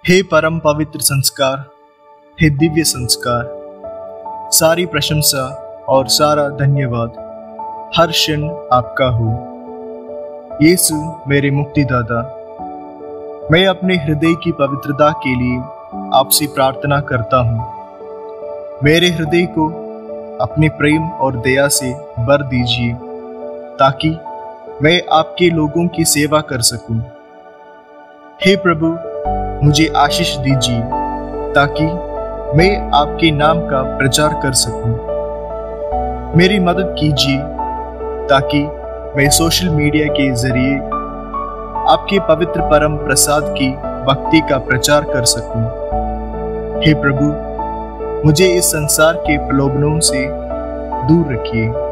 हे परम पवित्र संस्कार, हे दिव्य संस्कार, सारी प्रशंसा और सारा धन्यवाद हर क्षण आपका हो। यीशु मेरे मुक्तिदाता, मैं अपने हृदय की पवित्रता के लिए आपसे प्रार्थना करता हूँ। मेरे हृदय को अपने प्रेम और दया से भर दीजिए ताकि मैं आपके लोगों की सेवा कर सकूं। हे प्रभु, मुझे आशीष दीजिए ताकि मैं आपके नाम का प्रचार कर सकूं। मेरी मदद कीजिए ताकि मैं सोशल मीडिया के जरिए आपके पवित्र परम प्रसाद की भक्ति का प्रचार कर सकूं। हे प्रभु, मुझे इस संसार के प्रलोभनों से दूर रखिए।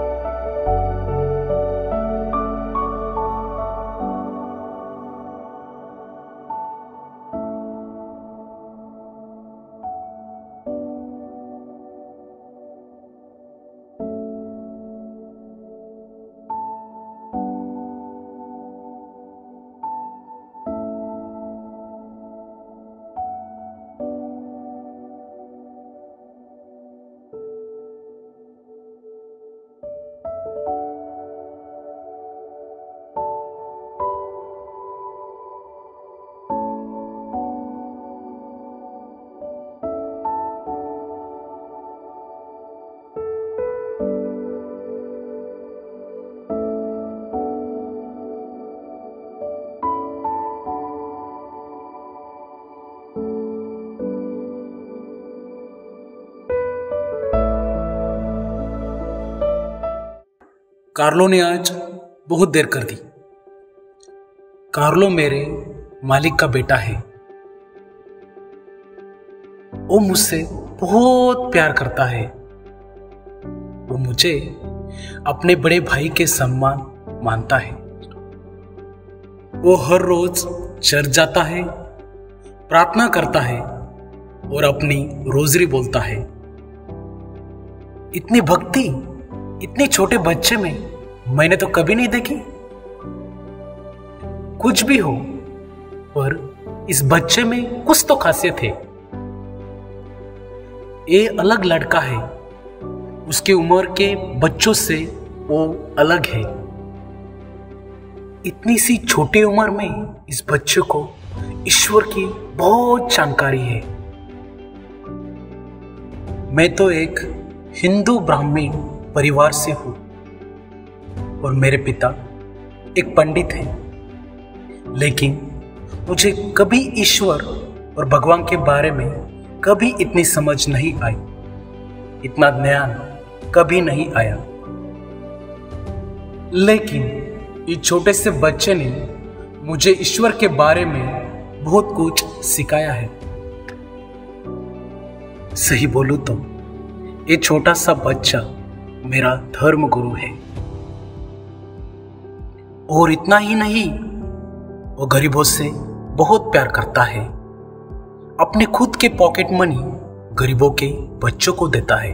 कार्लो ने आज बहुत देर कर दी। कार्लो मेरे मालिक का बेटा है। वो मुझसे बहुत प्यार करता है। वो मुझे अपने बड़े भाई के समान मानता है। वो हर रोज चर्च जाता है, प्रार्थना करता है और अपनी रोजरी बोलता है। इतनी भक्ति इतने छोटे बच्चे में मैंने तो कभी नहीं देखी। कुछ भी हो, पर इस बच्चे में कुछ तो खासियत है। ये अलग लड़का है। उसकी उम्र के बच्चों से वो अलग है। इतनी सी छोटी उम्र में इस बच्चे को ईश्वर की बहुत जानकारी है। मैं तो एक हिंदू ब्राह्मण परिवार से हूं और मेरे पिता एक पंडित हैं, लेकिन मुझे कभी ईश्वर और भगवान के बारे में कभी इतनी समझ नहीं आई, इतना ज्ञान कभी नहीं आया। लेकिन इस छोटे से बच्चे ने मुझे ईश्वर के बारे में बहुत कुछ सिखाया है। सही बोलूं तो ये छोटा सा बच्चा मेरा धर्म गुरु है। और इतना ही नहीं, वो गरीबों से बहुत प्यार करता है। अपने खुद के पॉकेट मनी गरीबों के बच्चों को देता है।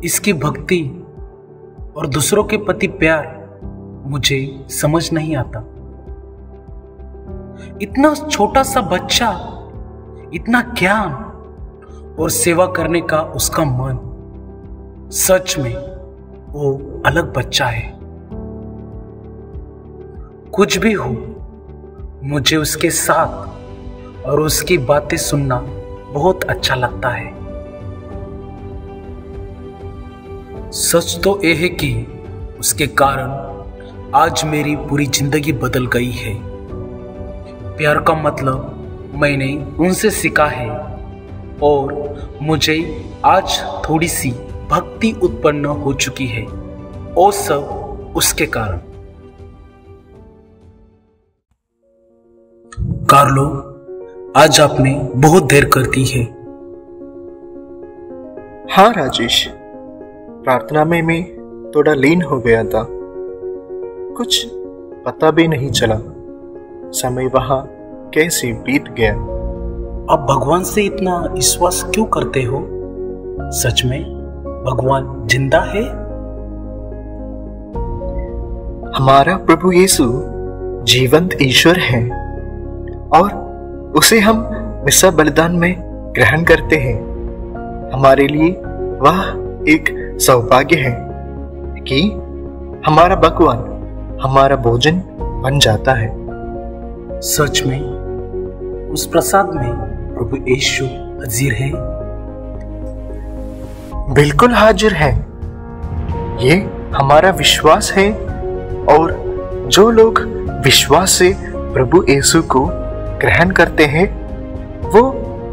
इसकी भक्ति और दूसरों के प्रति प्यार मुझे समझ नहीं आता। इतना छोटा सा बच्चा, इतना ज्ञान और सेवा करने का उसका मन, सच में वो अलग बच्चा है। कुछ भी हो, मुझे उसके साथ और उसकी बातें सुनना बहुत अच्छा लगता है। सच तो यह है कि उसके कारण आज मेरी पूरी जिंदगी बदल गई है। प्यार का मतलब मैंने उनसे सीखा है और मुझे आज थोड़ी सी भक्ति उत्पन्न हो चुकी है, और सब उसके कारण। कार्लो, आज आपने बहुत देर कर दी है। हाँ राजेश, प्रार्थना में मैं थोड़ा लीन हो गया था, कुछ पता भी नहीं चला समय वहां कैसे बीत गया। आप भगवान से इतना विश्वास क्यों करते हो? सच में भगवान जिंदा है? हमारा प्रभु यीशु जीवंत ईश्वर है और उसे हम मिसा बलिदान में ग्रहण करते हैं। हमारे लिए वह एक सौभाग्य है कि हमारा भगवान हमारा भोजन बन जाता है। सच में उस प्रसाद में प्रभु यीशु हाजिर है? बिल्कुल हाजिर है। ये हमारा विश्वास है और जो लोग विश्वास से प्रभु यीशु को ग्रहण करते हैं वो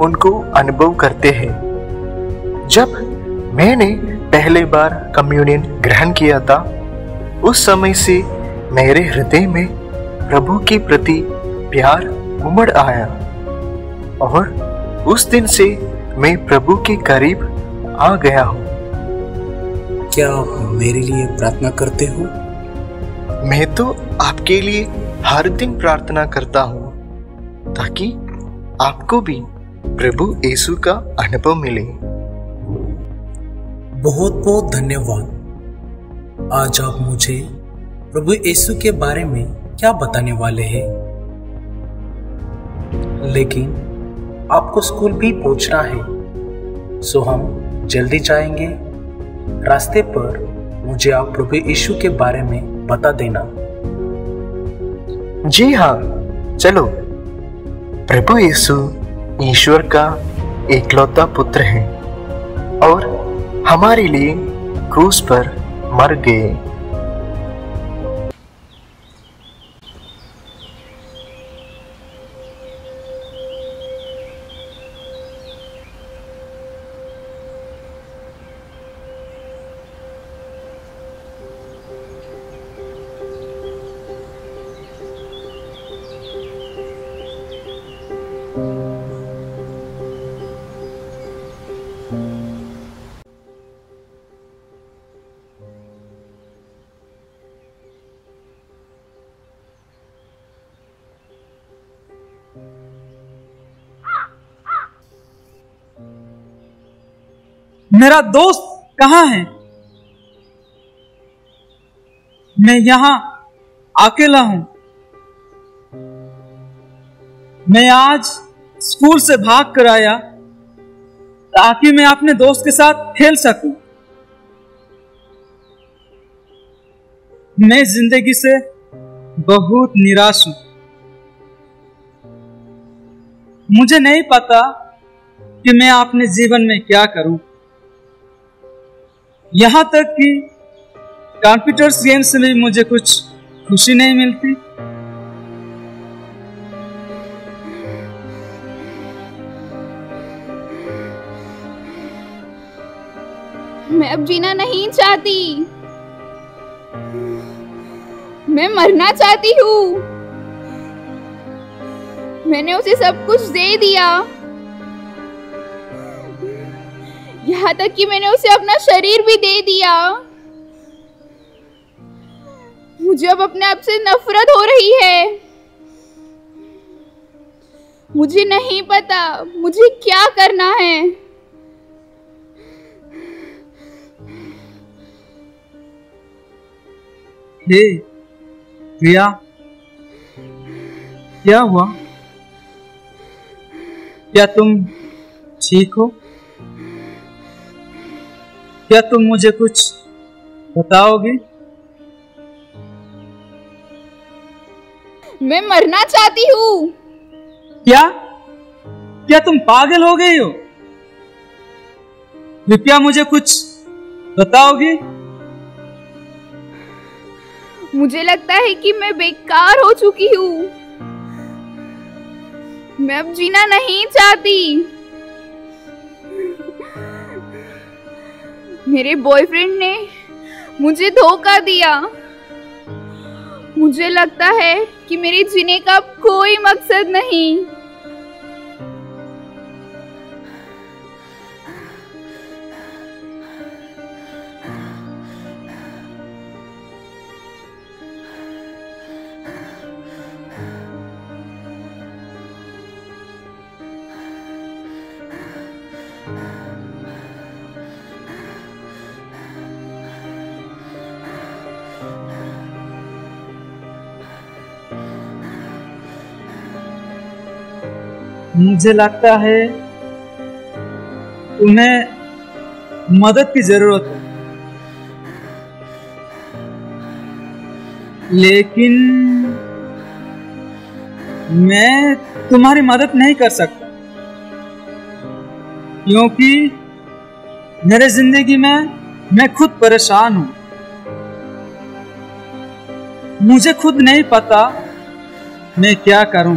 उनको अनुभव करते हैं। जब मैंने पहले बार कम्युनियन ग्रहण किया था, उस समय से मेरे हृदय में प्रभु के प्रति प्यार उमड़ आया और उस दिन से मैं प्रभु के करीब आ गया हूँ। क्या आप मेरे लिए प्रार्थना करते हो? मैं तो आपके लिए हर दिन प्रार्थना करता हूँ ताकि आपको भी प्रभु यीशु का अनुभव मिले। बहुत बहुत धन्यवाद। आज आप मुझे प्रभु यीशु के बारे में क्या बताने वाले हैं? लेकिन आपको स्कूल भी पहुंचना है, सो हम जल्दी जाएंगे। रास्ते पर मुझे आप प्रभु यीशु के बारे में बता देना। जी हाँ, चलो। प्रभु यीशु ईश्वर का एकलौता पुत्र है और हमारे लिए क्रूस पर मर गए। मेरा दोस्त कहाँ है? मैं यहां अकेला हूं। मैं आज स्कूल से भाग कर आया ताकि मैं अपने दोस्त के साथ खेल सकूं। मैं जिंदगी से बहुत निराश हूं। मुझे नहीं पता कि मैं अपने जीवन में क्या करूं। यहां तक कि कंप्यूटर्स गेम्स में भी मुझे कुछ खुशी नहीं मिलती। मैं अब जीना नहीं चाहती। मैं मरना चाहती हूँ। मैंने उसे सब कुछ दे दिया, यहाँ तक कि मैंने उसे अपना शरीर भी दे दिया। मुझे अब अपने आप से नफरत हो रही है। मुझे नहीं पता मुझे क्या करना है। हे प्रिया, क्या हुआ? क्या तुम ठीक हो? क्या तुम मुझे कुछ बताओगे? मैं मरना चाहती हूँ। क्या? क्या तुम पागल हो गई हो? कृपया मुझे कुछ बताओगे? मुझे लगता है कि मैं बेकार हो चुकी हूँ। मैं अब जीना नहीं चाहती। मेरे बॉयफ्रेंड ने मुझे धोखा दिया। मुझे लगता है कि मेरे जीने का कोई मकसद नहीं। मुझे लगता है तुम्हें मदद की जरूरत है, लेकिन मैं तुम्हारी मदद नहीं कर सकता, क्योंकि मेरे जिंदगी में मैं खुद परेशान हूं। मुझे खुद नहीं पता मैं क्या करूं।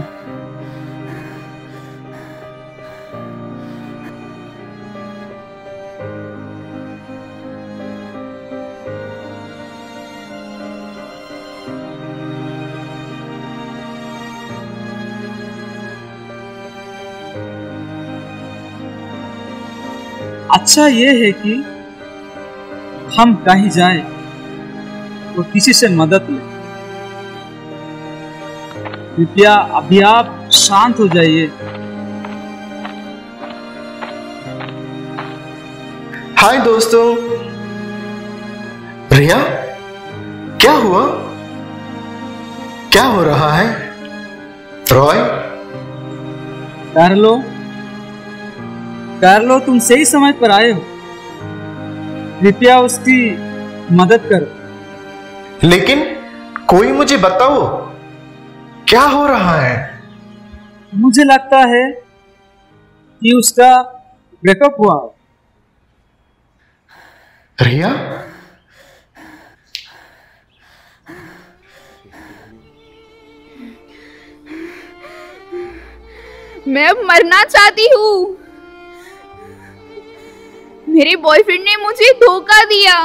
अच्छा ये है कि हम कहीं जाए तो किसी से मदद लें। कृपया अभी आप शांत हो जाइए। हाय दोस्तों। रिया, क्या हुआ? क्या हो रहा है? रॉय? कार्लो, तुम सही समय पर आए हो। कृपया उसकी मदद करो। लेकिन कोई मुझे बताओ, क्या हो रहा है? मुझे लगता है कि उसका ब्रेकअप हुआ। रिया? मैं अब मरना चाहती हूँ। मेरे बॉयफ्रेंड ने मुझे धोखा दिया।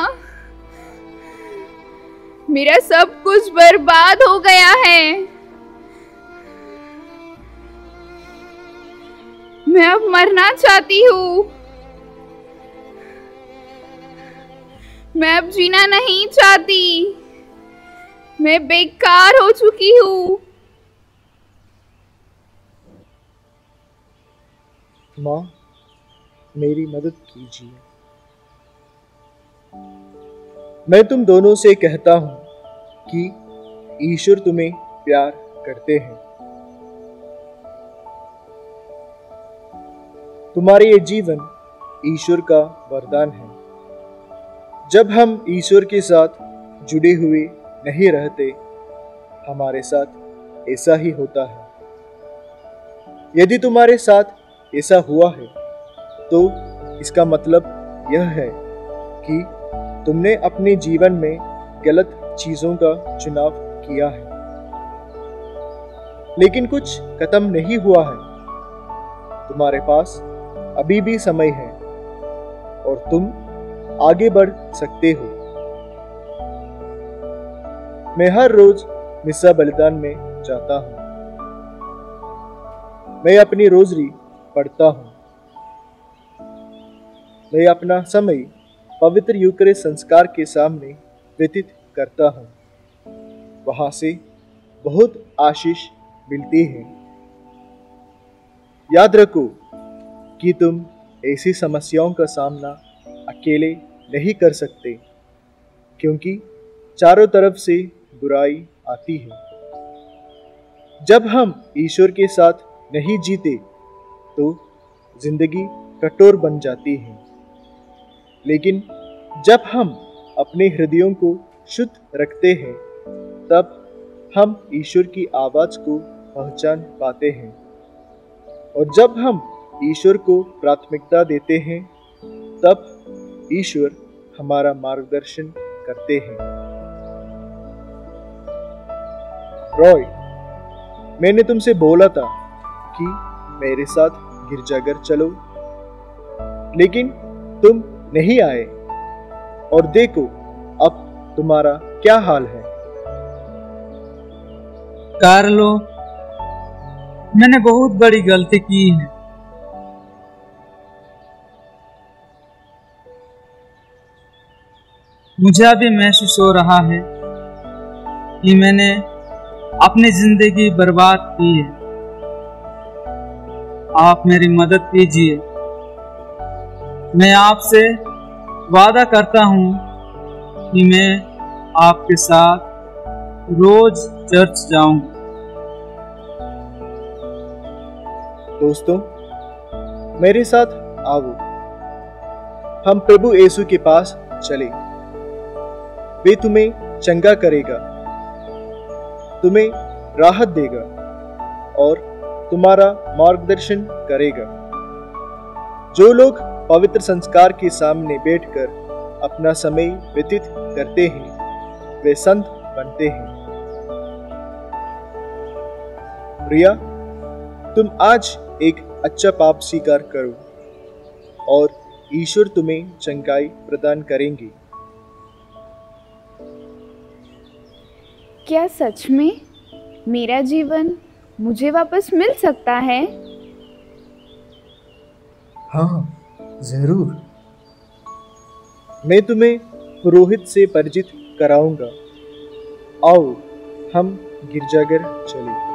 मेरा सब कुछ बर्बाद हो गया है। मैं अब मरना चाहती हूँ। मैं अब जीना नहीं चाहती। मैं बेकार हो चुकी हूँ। माँ, मेरी मदद कीजिए। मैं तुम दोनों से कहता हूं कि ईश्वर तुम्हें प्यार करते हैं। तुम्हारे ये जीवन ईश्वर का वरदान है। जब हम ईश्वर के साथ जुड़े हुए नहीं रहते, हमारे साथ ऐसा ही होता है। यदि तुम्हारे साथ ऐसा हुआ है तो इसका मतलब यह है कि तुमने अपने जीवन में गलत चीजों का चुनाव किया है। लेकिन कुछ खत्म नहीं हुआ है। तुम्हारे पास अभी भी समय है और तुम आगे बढ़ सकते हो। मैं हर रोज मिस्सा बलिदान में जाता हूं। मैं अपनी रोजरी पढ़ता हूं। मैं अपना समय पवित्र यूकरिस्ट संस्कार के सामने व्यतीत करता हूं। वहां से बहुत आशीष मिलती है। याद रखो कि तुम ऐसी समस्याओं का सामना अकेले नहीं कर सकते, क्योंकि चारों तरफ से बुराई आती है। जब हम ईश्वर के साथ नहीं जीते तो जिंदगी कठोर बन जाती है। लेकिन जब हम अपने हृदयों को शुद्ध रखते हैं, तब हम ईश्वर की आवाज को पहचान पाते हैं। और जब हम ईश्वर को प्राथमिकता देते हैं, तब ईश्वर हमारा मार्गदर्शन करते हैं। रॉय, मैंने तुमसे बोला था कि मेरे साथ गिरजाघर चलो, लेकिन तुम नहीं आए। और देखो अब तुम्हारा क्या हाल है। कार्लो, मैंने बहुत बड़ी गलती की है। मुझे अभी महसूस हो रहा है कि मैंने अपनी जिंदगी बर्बाद की है। आप मेरी मदद कीजिए। मैं आपसे वादा करता हूं कि मैं आपके साथ रोज चर्च जाऊंगा। दोस्तों, मेरे साथ आओ, हम प्रभु यीशु के पास चले। वे तुम्हें चंगा करेगा, तुम्हें राहत देगा और तुम्हारा मार्गदर्शन करेगा। जो लोग पवित्र संस्कार के सामने बैठकर अपना समय व्यतीत करते हैं, वे संत बनते हैं। रिया, तुम आज एक अच्छा पाप स्वीकार करो और ईश्वर तुम्हें चंगाई प्रदान करेंगे। क्या सच में मेरा जीवन मुझे वापस मिल सकता है? हाँ, जरूर। मैं तुम्हें पुरोहित से परिचित कराऊंगा। आओ, हम गिरजाघर चलें।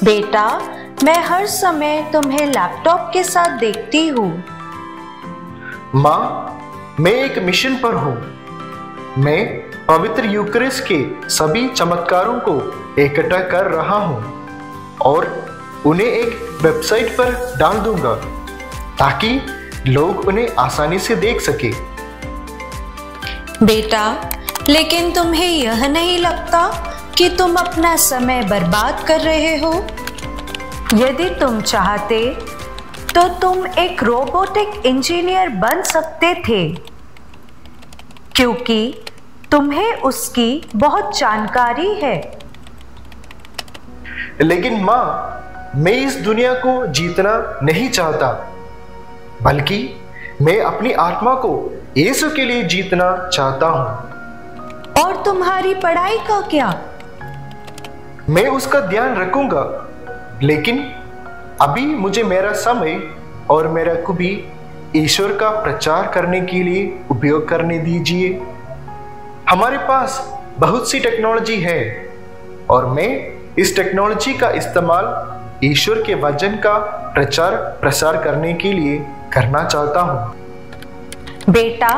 बेटा, मैं हर समय तुम्हें लैपटॉप के साथ देखती हूँ। माँ, मैं एक मिशन पर हूँ। मैं पवित्र यूकरिस्ट के सभी चमत्कारों को इकट्ठा कर रहा हूँ और उन्हें एक वेबसाइट पर डाल दूंगा ताकि लोग उन्हें आसानी से देख सके। बेटा, लेकिन तुम्हें यह नहीं लगता कि तुम अपना समय बर्बाद कर रहे हो? यदि तुम चाहते तो तुम एक रोबोटिक इंजीनियर बन सकते थे, क्योंकि तुम्हें उसकी बहुत जानकारी है। लेकिन माँ, मैं इस दुनिया को जीतना नहीं चाहता, बल्कि मैं अपनी आत्मा को यीशु के लिए जीतना चाहता हूँ। और तुम्हारी पढ़ाई का क्या? मैं उसका ध्यान रखूंगा, लेकिन अभी मुझे मेरा समय और मेरा कुबी ईश्वर का प्रचार करने के लिए उपयोग करने दीजिए। हमारे पास बहुत सी टेक्नोलॉजी है और मैं इस टेक्नोलॉजी का इस्तेमाल ईश्वर के वचन का प्रचार प्रसार करने के लिए करना चाहता हूँ। बेटा,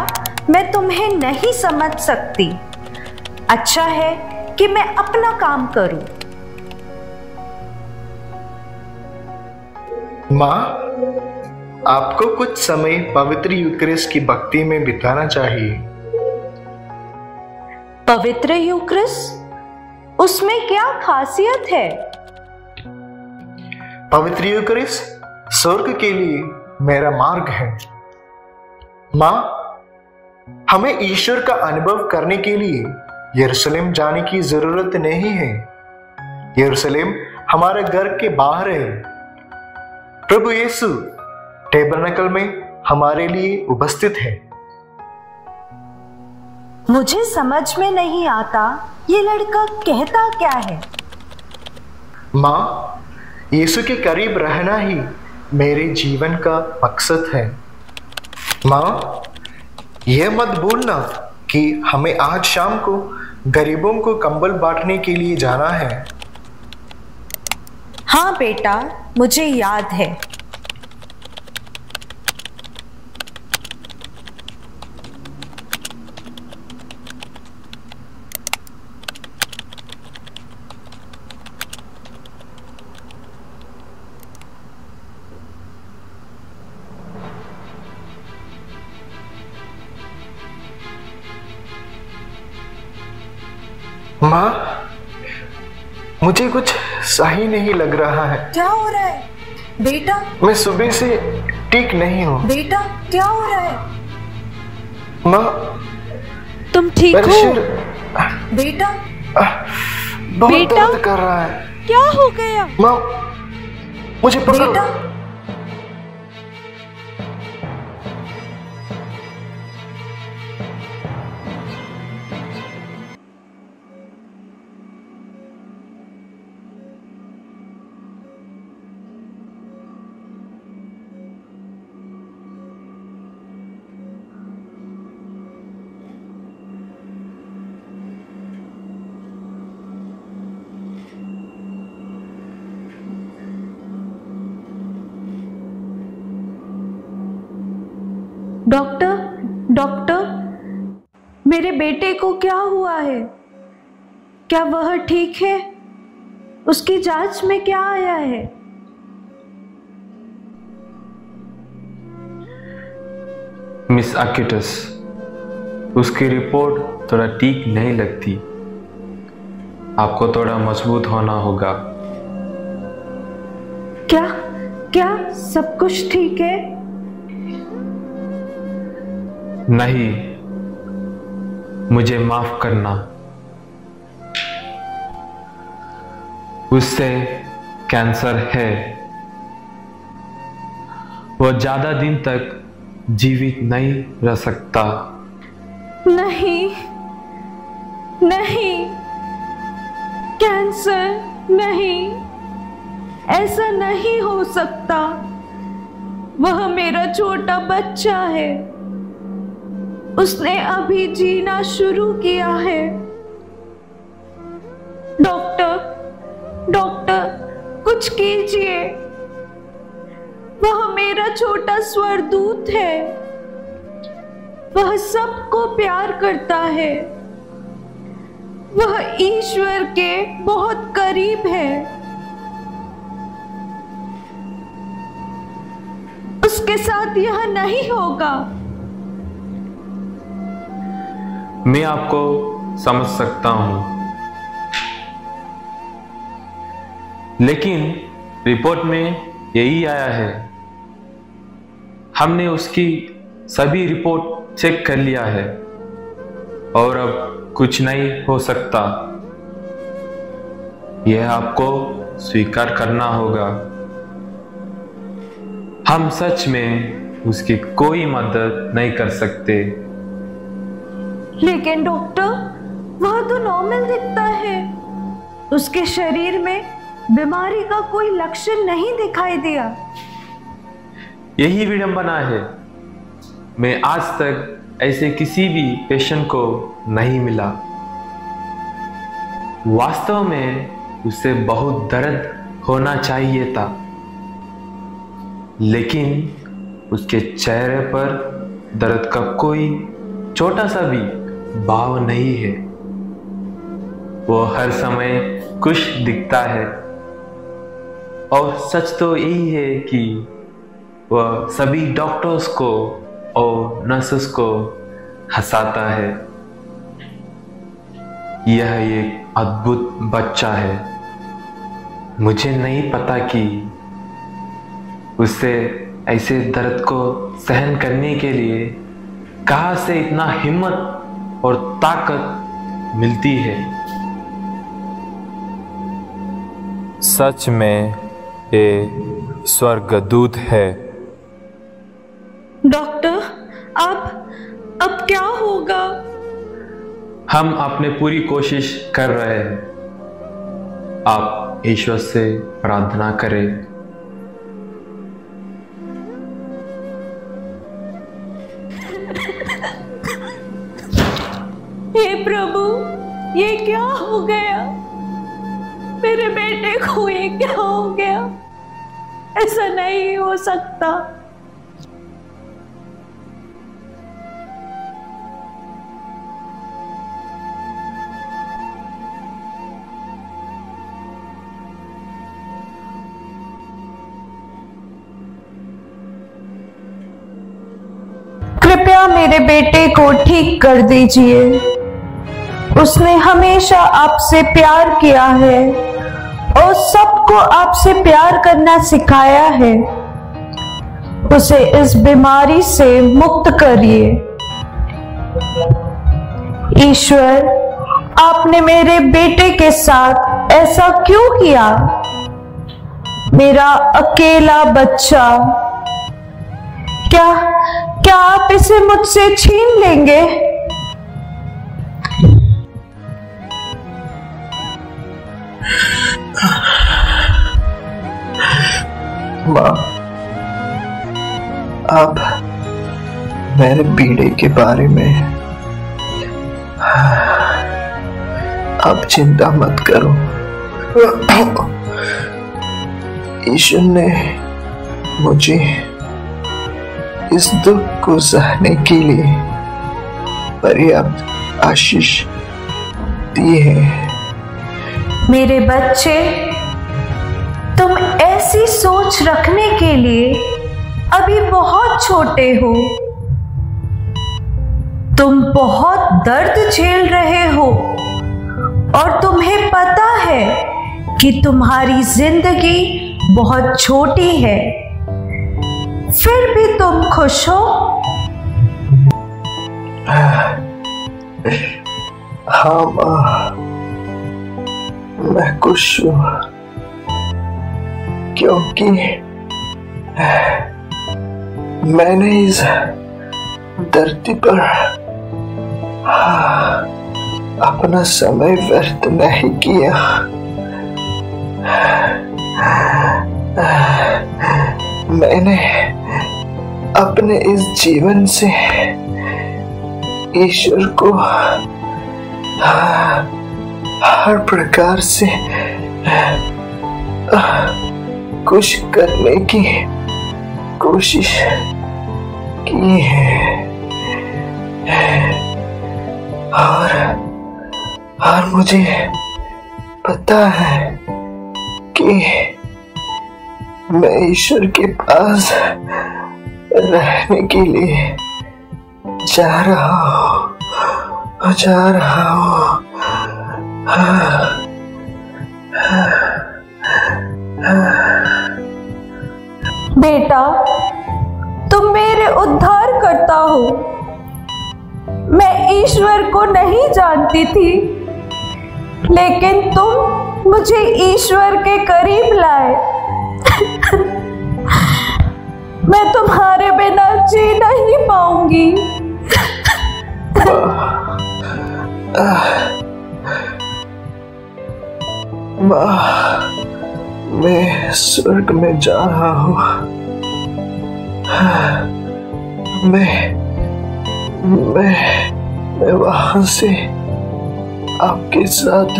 मैं तुम्हें नहीं समझ सकती। अच्छा है कि मैं अपना काम करूं। माँ, आपको कुछ समय पवित्र यूकरिस्ट की भक्ति में बिताना चाहिए। पवित्र यूकरिस्ट? उसमें क्या खासियत है? पवित्र यूकरिस्ट स्वर्ग के लिए मेरा मार्ग है। माँ, हमें ईश्वर का अनुभव करने के लिए यरूशलेम जाने की जरूरत नहीं है। यरूशलेम हमारे घर के बाहर है। प्रभु यीशु टैबरनेकल में हमारे लिए उपस्थित है। मुझे समझ में नहीं आता ये लड़का कहता क्या है। माँ, यीशु के करीब रहना ही मेरे जीवन का मकसद है। माँ, यह मत भूलना कि हमें आज शाम को गरीबों को कंबल बांटने के लिए जाना है। हाँ बेटा, मुझे याद है। माँ, मुझे कुछ सही नहीं लग रहा है। क्या हो रहा है बेटा? मैं सुबह से ठीक नहीं हूँ। बेटा क्या हो रहा है? माँ, तुम ठीक मेरा हो? सिर बेटा बहुत दर्द कर रहा है। क्या हो गया? माँ, मुझे पकड़ो। बेटा डॉक्टर, डॉक्टर, मेरे बेटे को क्या हुआ है? क्या वह ठीक है? उसकी जांच में क्या आया है? मिस आर्किटस, उसकी रिपोर्ट थोड़ा ठीक नहीं लगती। आपको थोड़ा मजबूत होना होगा। क्या क्या सब कुछ ठीक है? नहीं, मुझे माफ करना। उससे कैंसर है। वो ज्यादा दिन तक जीवित नहीं रह सकता। नहीं नहीं, कैंसर नहीं, ऐसा नहीं हो सकता। वह मेरा छोटा बच्चा है। उसने अभी जीना शुरू किया है। डॉक्टर, डॉक्टर, कुछ कीजिए। वह मेरा छोटा स्वरदूत है। वह सबको प्यार करता है। वह ईश्वर के बहुत करीब है। उसके साथ यह नहीं होगा। मैं आपको समझ सकता हूं, लेकिन रिपोर्ट में यही आया है। हमने उसकी सभी रिपोर्ट चेक कर लिया है और अब कुछ नहीं हो सकता। यह आपको स्वीकार करना होगा। हम सच में उसकी कोई मदद नहीं कर सकते। लेकिन डॉक्टर, वह तो नॉर्मल दिखता है। उसके शरीर में बीमारी का कोई लक्षण नहीं दिखाई दिया। यही विडंबना है। मैं आज तक ऐसे किसी भी पेशेंट को नहीं मिला। वास्तव में उसे बहुत दर्द होना चाहिए था, लेकिन उसके चेहरे पर दर्द का कोई छोटा सा भी भाव नहीं है। वो हर समय खुश दिखता है और सच तो यही है कि वह सभी डॉक्टर्स को और नर्सेस को हंसाता है। यह एक अद्भुत बच्चा है। मुझे नहीं पता कि उसे ऐसे दर्द को सहन करने के लिए कहां से इतना हिम्मत और ताकत मिलती है। सच में ये स्वर्गदूत है। डॉक्टर, अब क्या होगा? हम अपने पूरी कोशिश कर रहे हैं। आप ईश्वर से प्रार्थना करें। हे प्रभु, ये क्या हो गया? मेरे बेटे को ये क्या हो गया? ऐसा नहीं हो सकता। कृपया मेरे बेटे को ठीक कर दीजिए। उसने हमेशा आपसे प्यार किया है और सबको आपसे प्यार करना सिखाया है। उसे इस बीमारी से मुक्त करिए। ईश्वर, आपने मेरे बेटे के साथ ऐसा क्यों किया? मेरा अकेला बच्चा, क्या आप इसे मुझसे छीन लेंगे? माँ, आप मेरे बेटे के बारे में आप चिंता मत करो। ईश्वर ने मुझे इस दुख को सहने के लिए पर्याप्त आशीष दी है। मेरे बच्चे, तुम ऐसी सोच रखने के लिए अभी बहुत छोटे हो। तुम बहुत दर्द झेल रहे हो और तुम्हें पता है कि तुम्हारी जिंदगी बहुत छोटी है, फिर भी तुम खुश हो? हाँ माँ, मैं खुश हूँ क्योंकि मैंने इस धरती पर अपना समय व्यर्थ नहीं किया। मैंने अपने इस जीवन से ईश्वर को हर प्रकार से खुश करने की कोशिश की है और मुझे पता है कि मैं ईश्वर के पास रहने के लिए जा रहा हूँ। बेटा, तुम मेरे उद्धार करता हो। मैं ईश्वर को नहीं जानती थी, लेकिन तुम मुझे ईश्वर के करीब लाए। मैं तुम्हारे बिना जी नहीं पाऊंगी। माँ, मैं स्वर्ग में जा रहा हूँ। मैं वहां से आपके साथ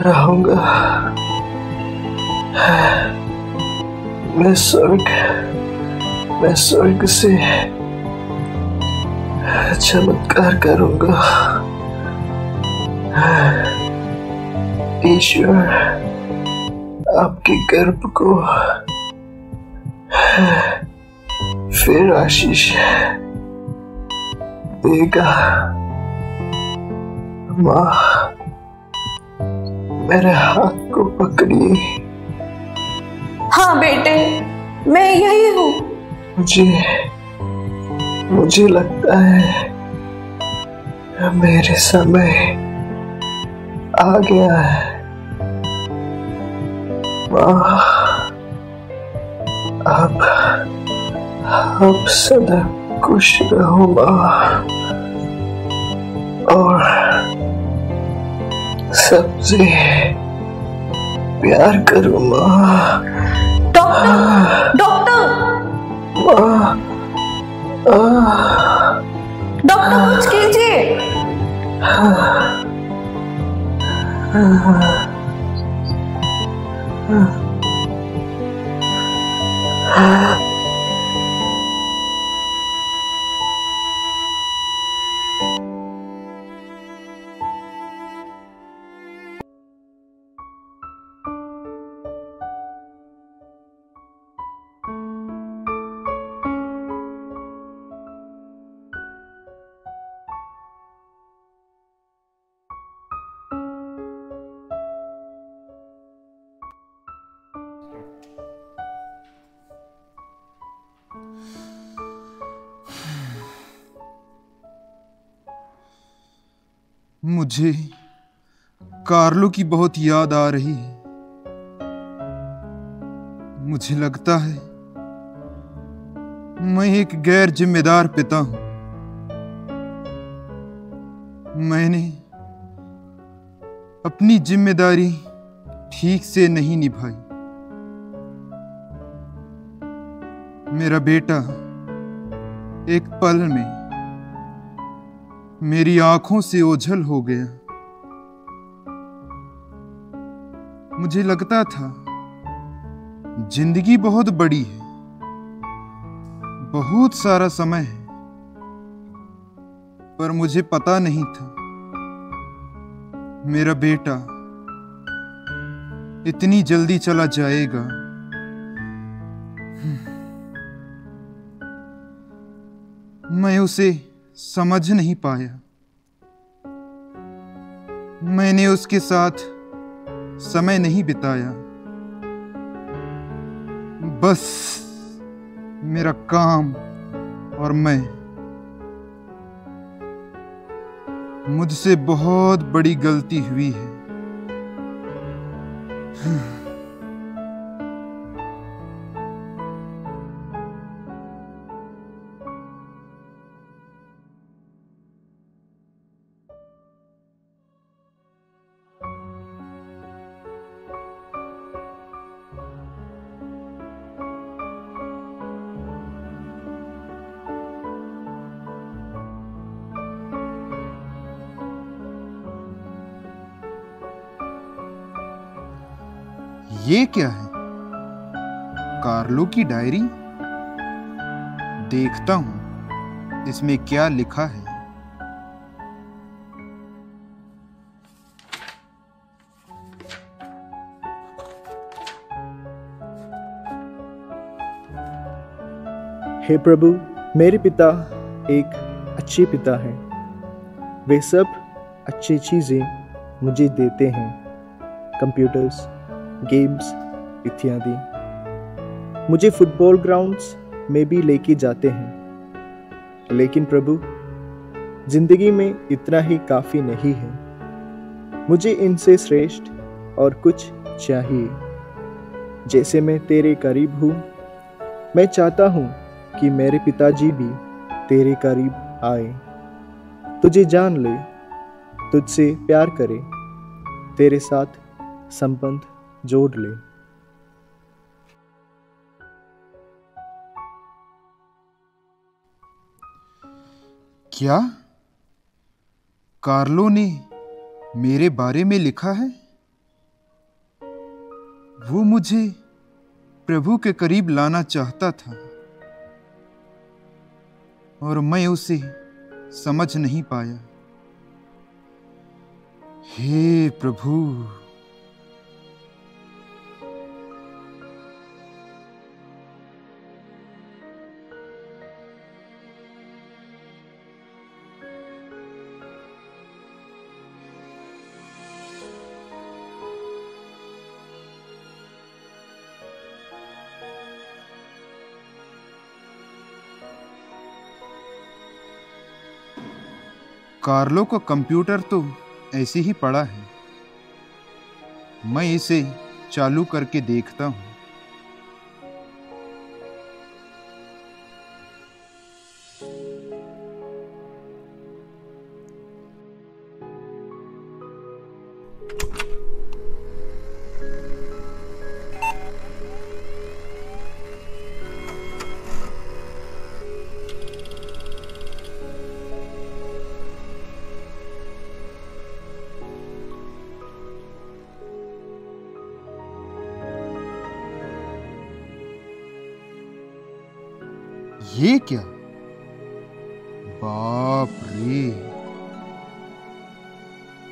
रहूंगा। मैं स्वर्ग से चमत्कार करूंगा। ईश्वर आपके गर्भ को फिर आशीष देगा। माँ, मेरे हाथ को पकड़िए। हाँ बेटे, मैं यही हूँ। मुझे लगता है मेरे समय आ गया है। माँ, आप सदा खुश रहो माँ, और सबसे प्यार करो माँ। डॉक्टर! माँ, डॉक्टर कुछ कीजिए। मुझे कार्लो की बहुत याद आ रही है। मुझे लगता है मैं एक गैर जिम्मेदार पिता हूं। मैंने अपनी जिम्मेदारी ठीक से नहीं निभाई। मेरा बेटा एक पल में मेरी आंखों से ओझल हो गया। मुझे लगता था जिंदगी बहुत बड़ी है, बहुत सारा समय है, पर मुझे पता नहीं था मेरा बेटा इतनी जल्दी चला जाएगा। मैं उसे समझ नहीं पाया। मैंने उसके साथ समय नहीं बिताया। बस मेरा काम और मैं। मुझसे बहुत बड़ी गलती हुई है। ये क्या है? कार्लो की डायरी। देखता हूं इसमें क्या लिखा है। हे प्रभु, मेरे पिता एक अच्छे पिता हैं। वे सब अच्छी चीज़ें मुझे देते हैं, कंप्यूटर्स, गेम्स इत्यादि। मुझे फुटबॉल ग्राउंड्स में भी लेके जाते हैं। लेकिन प्रभु, जिंदगी में इतना ही काफ़ी नहीं है। मुझे इनसे श्रेष्ठ और कुछ चाहिए। जैसे मैं तेरे करीब हूँ, मैं चाहता हूँ कि मेरे पिताजी भी तेरे करीब आए, तुझे जान ले, तुझसे प्यार करे, तेरे साथ संबंध जोड़ ले। क्या कार्लो ने मेरे बारे में लिखा है? वो मुझे प्रभु के करीब लाना चाहता था और मैं उसे समझ नहीं पाया। हे प्रभु, कार्लो का कंप्यूटर तो ऐसे ही पड़ा है। मैं इसे चालू करके देखता हूँ। ये क्या? बाप रे,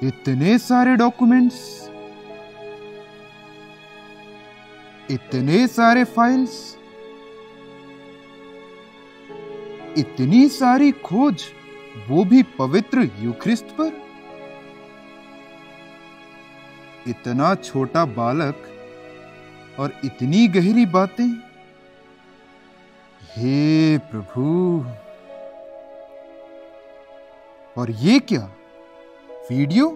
इतने सारे डॉक्यूमेंट्स, इतने सारे फाइल्स, इतनी सारी खोज, वो भी पवित्र यूख्रिस्त पर। इतना छोटा बालक और इतनी गहरी बातें। हे प्रभु, और ये क्या? वीडियो?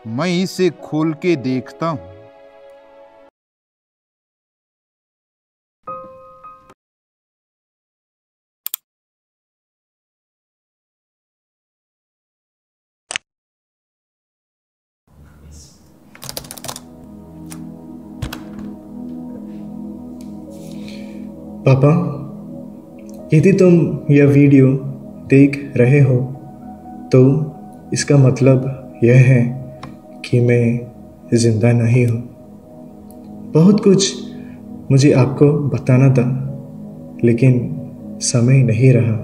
मैं इसे खोल के देखता हूं। पापा, यदि तुम यह वीडियो देख रहे हो तो इसका मतलब यह है कि मैं जिंदा नहीं हूँ। बहुत कुछ मुझे आपको बताना था, लेकिन समय नहीं रहा।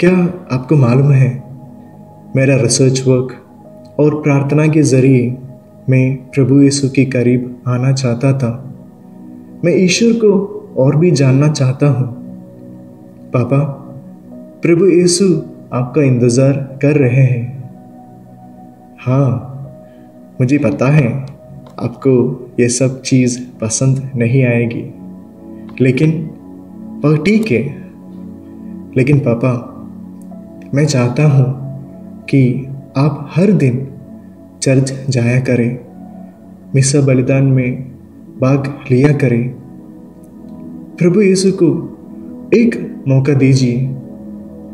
क्या आपको मालूम है, मेरा रिसर्च वर्क और प्रार्थना के जरिए मैं प्रभु यीशु के करीब आना चाहता था। मैं ईश्वर को और भी जानना चाहता हूँ। पापा, प्रभु यीशु आपका इंतज़ार कर रहे हैं। हाँ, मुझे पता है आपको ये सब चीज़ पसंद नहीं आएगी, लेकिन वह ठीक है। लेकिन पापा, मैं चाहता हूँ कि आप हर दिन चर्च जाया करें, मिसा बलिदान में भाग लिया करें। प्रभु यीशु को एक मौका दीजिए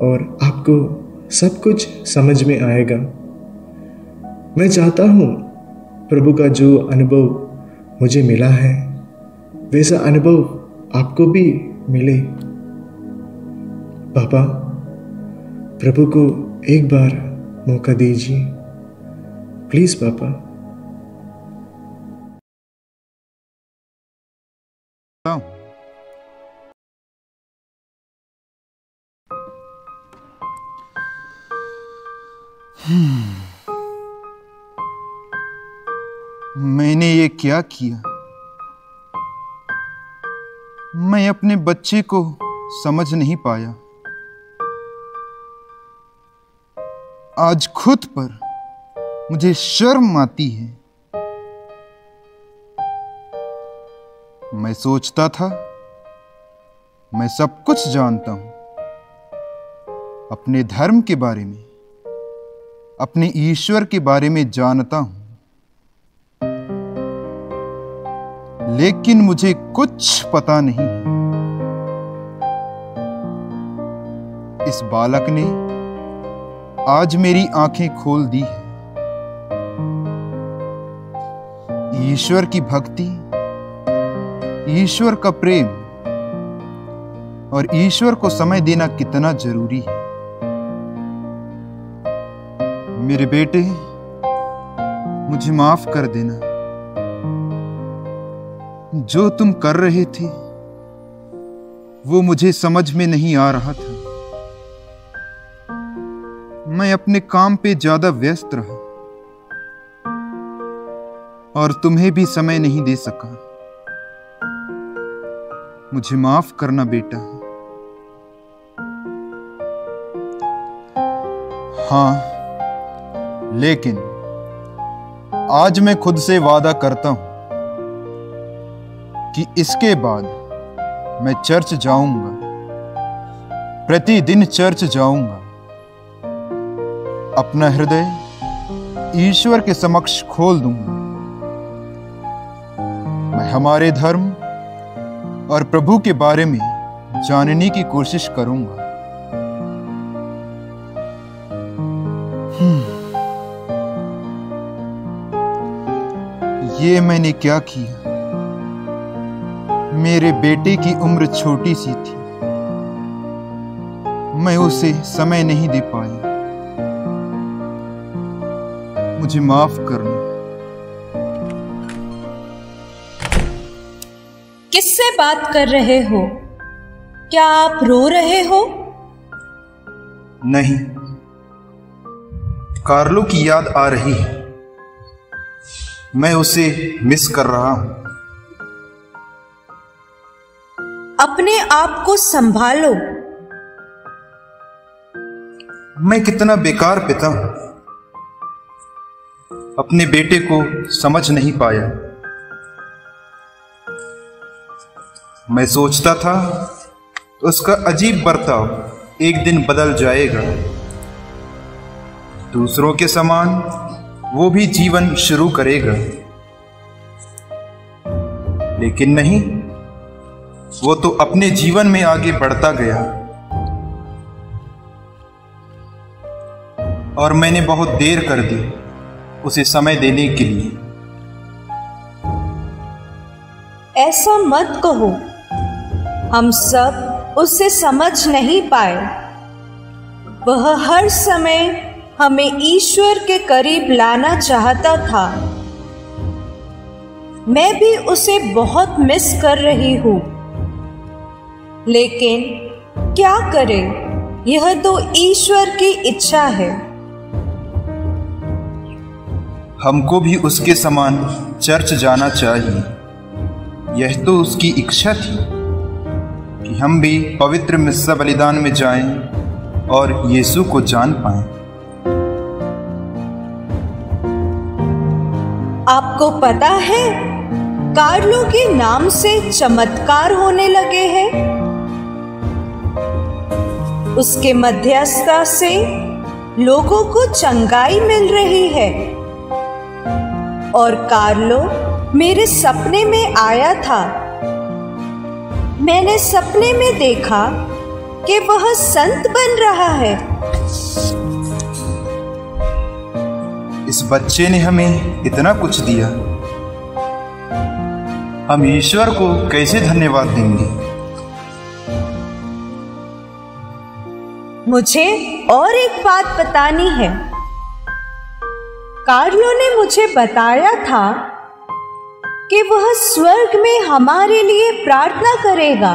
और आपको सब कुछ समझ में आएगा। मैं चाहता हूँ प्रभु का जो अनुभव मुझे मिला है, वैसा अनुभव आपको भी मिले। पापा, प्रभु को एक बार मौका दीजिए, प्लीज पापा। मैंने ये क्या किया? मैं अपने बच्चे को समझ नहीं पाया। आज खुद पर मुझे शर्म आती है। मैं सोचता था मैं सब कुछ जानता हूं, अपने धर्म के बारे में, अपने ईश्वर के बारे में जानता हूं, लेकिन मुझे कुछ पता नहीं। इस बालक ने आज मेरी आंखें खोल दी है। ईश्वर की भक्ति, ईश्वर का प्रेम और ईश्वर को समय देना कितना जरूरी है। मेरे बेटे, मुझे माफ कर देना। जो तुम कर रहे थे वो मुझे समझ में नहीं आ रहा था। मैं अपने काम पे ज्यादा व्यस्त रहा और तुम्हें भी समय नहीं दे सका। मुझे माफ करना बेटा। हाँ, लेकिन आज मैं खुद से वादा करता हूं कि इसके बाद मैं चर्च जाऊंगा, प्रतिदिन चर्च जाऊंगा, अपना हृदय ईश्वर के समक्ष खोल दूंगा। मैं हमारे धर्म और प्रभु के बारे में जानने की कोशिश करूंगा। ये मैंने क्या किया? मेरे बेटे की उम्र छोटी सी थी, मैं उसे समय नहीं दे पाया। मुझे माफ करना। किससे बात कर रहे हो? क्या आप रो रहे हो? नहीं, कार्लो की याद आ रही है। मैं उसे मिस कर रहा हूं। अपने आप को संभालो। मैं कितना बेकार पिता हूं। अपने बेटे को समझ नहीं पाया। मैं सोचता था उसका अजीब बर्ताव एक दिन बदल जाएगा। दूसरों के समान वो भी जीवन शुरू करेगा, लेकिन नहीं, वो तो अपने जीवन में आगे बढ़ता गया और मैंने बहुत देर कर दी उसे समय देने के लिए। ऐसा मत कहो। हम सब उसे समझ नहीं पाए। वह हर समय हमें ईश्वर के करीब लाना चाहता था। मैं भी उसे बहुत मिस कर रही हूं, लेकिन क्या करें, यह तो ईश्वर की इच्छा है। हमको भी उसके समान चर्च जाना चाहिए। यह तो उसकी इच्छा थी कि हम भी पवित्र मिस्सा बलिदान में जाएं और यीशु को जान पाएं। आपको पता है, कार्लो के नाम से चमत्कार होने लगे हैं। उसके मध्यस्थता से लोगों को चंगाई मिल रही है। और कार्लो मेरे सपने में आया था। मैंने सपने में देखा कि वह संत बन रहा है। इस बच्चे ने हमें इतना कुछ दिया। हम ईश्वर को कैसे धन्यवाद देंगे? मुझे और एक बात बतानी है। कार्लो ने मुझे बताया था कि वह स्वर्ग में हमारे लिए प्रार्थना करेगा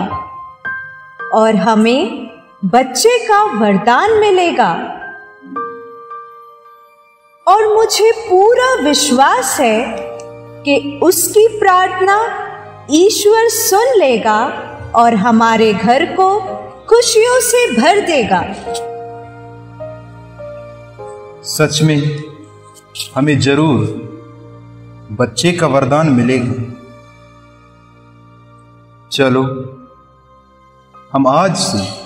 और हमें बच्चे का वरदान मिलेगा। और मुझे पूरा विश्वास है कि उसकी प्रार्थना ईश्वर सुन लेगा और हमारे घर को खुशियों से भर देगा। सच में हमें जरूर बच्चे का वरदान मिलेगा। चलो, हम आज से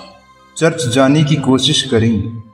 चर्च जाने की कोशिश करेंगे।